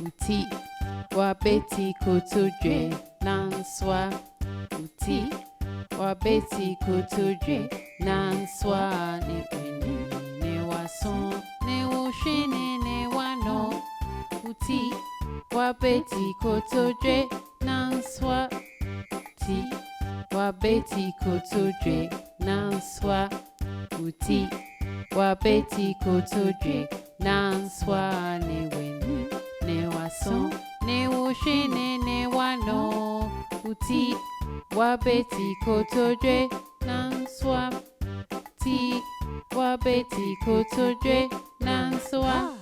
uti wabeti kutuje nanswa uti wabeti kutuje nanswa ne wini ne wason ne ushini ne wano uti wabeti kutuje nanswa uti wabeti kutuje nanswa uti wabeti kutuje nanswa ne wini ne wason ne ushini ne wano uti wabeti kutuje nanswa uti wabeti kutuje nanswa